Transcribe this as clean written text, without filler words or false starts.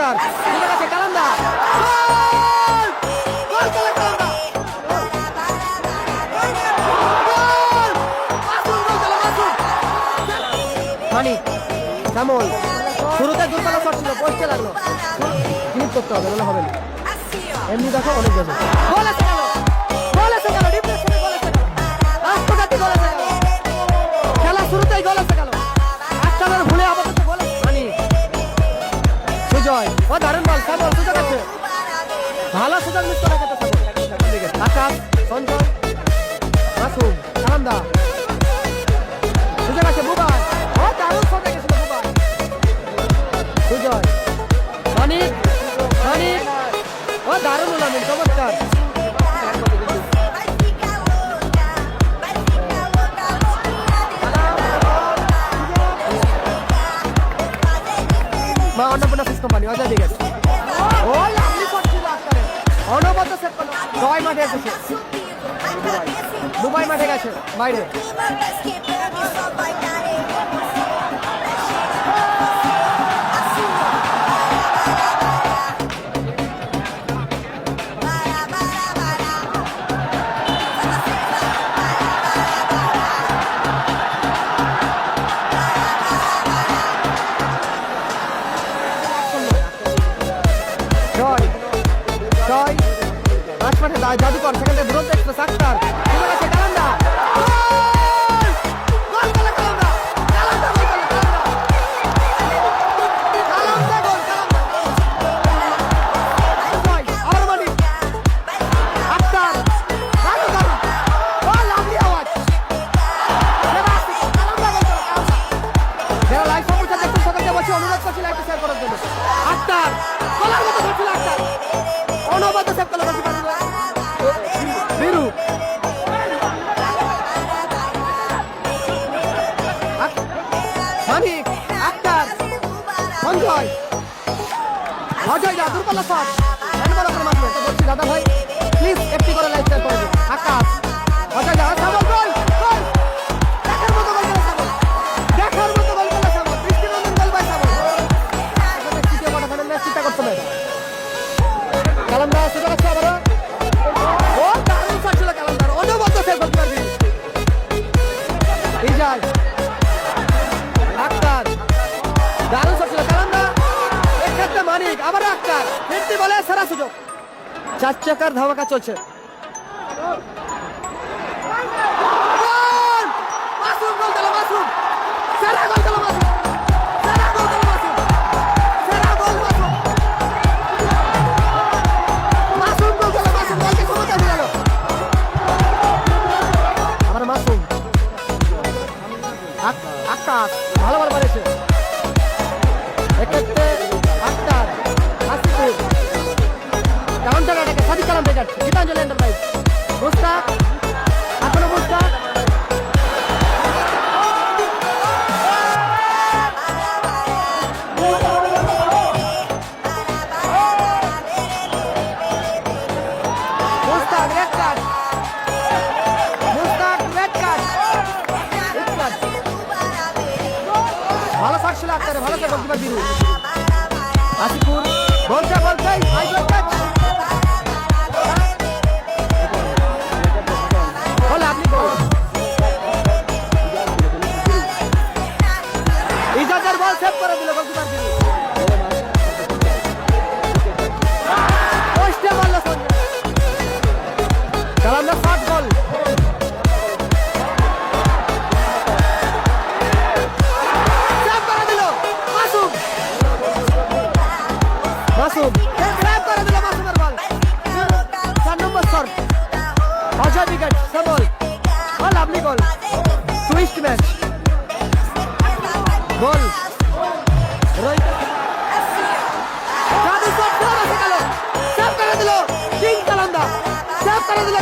আক্তার চলে গেছে কালান্দা গোল গোল করে কালান্দা মানিক শ্যামল শুরুতে দুর্বল শট ছিল পড়তে লাগলো ক্লিপ করতে হবে না হবে না এমনি দেখো অনেক যাবে গোল এসে গেল ডিপ্রেশনে গোল এসে গেল রাষ্ট্রঘাতী গোল এসে গেল খেলা শুরুতেই গোল এসে গেল একটার ভুলে আপাতত গোল মানিক সুজয় ও দারুণ বল শ্যামল সুযোগ আছে ভালো সুযোগ মিস করে গেছে আকাশ সঞ্জয় মাসুম কালান্দা সুযোগ আছে বুবাই ও দারুণ শট গেছিল বুবাই সুজয় মানিক ও দারুণ হলাম চমৎকার মা অন্নপূর্ণা ফিস কোম্পানি অজয় দিকে ও লাভলি শট ছিল আজকে অনবদ্য সেট করলো দুবাই মাঠে এসেছে দুবাই মাঠে গেছে বাইরে জাদুকর সেখানে দুরন্ত এক্সপ্রেস আক্তার চলে গেছে কালান্দা গোল গোল কালান্দা কালান্দা গোল কালান্দা গোল আর মানিক আক্তার জাদুকর ও লাভলি আওয়াজ কালান্দা গোল যারা লাইভ সম্প্রচার দেখছেন সকলকে বলছি অনুরোধ করছি লাইভটা শেয়ার করার জন্য আক্তার গোলের মতো ধরছিল আক্তার অনবদ্য সেভ করলো বীরু মানিক আক্তার সঞ্জয় অজয় দা দুর্বল শট হ্যান্ডবল করে মারবে তো বলছি দাদা ভাই প্লিজ একটি করে লাইভ শেয়ার করে দিন আকাশ অজয় দা সামল গোল গোল দেখার মতো গোল করলো সামল দৃষ্টিনন্দন গোল ভাই সামল তৃতীয় কোয়ার্টার ফাইনাল ম্যাচ চিন্তা করতে হবে কালান্দা সুযোগ আছে আবারও ও দারুণ শট ছিল কালান্দার অনবদ্য সেভ করতে পারবি ইজাজ আক্তার দারুণ শট ছিল কালান্দা এক্ষেত্রে মানিক আবার আক্তার ফিরতি বলে সেরা সুযোগ চার চাকার ধামাকা চলছে মাসুম গোল দিল মাসুম সেরা গোল দিল মাসুম সেরা গোল দিল মাসুম সেরা গোল মাসুম মাসুম গোল দিল মাসুম গোলকে ক্ষমতা দিল আবার মাসুম আক্তার ভালো বল মারেছে এক্ষেত্রে আক্তার আসিফুর কাউন্টার অ্যাটাকে সাদিক কালাম বেকার গীতাঞ্জলি এন্টারপ্রাইজ মুস্তাক এখনো Mushtaq red card Mushtaq red card ভালো শট ছিল আক্তারে ভালো শট গোলকিপার বীরু আসিফুর বলছে হাই ব্লক টাচ বল আপনি গোল ইজাজের বল সেভ করে দিল গোলকিপার বীরু পোস্টে মারলো সঞ্জয় কালান্দা শট গোল সেভ করে দিল মাসুম সেভ করে দিল মাসুমের বল 4 নম্বর শট অজয় উইকেট সবল ও লাভলি গোল টুইস্ট ম্যাচ গোল রোহিত জাদু শট করে গেল সেভ করে দিল কিং কালান্দা সেভ করে দিল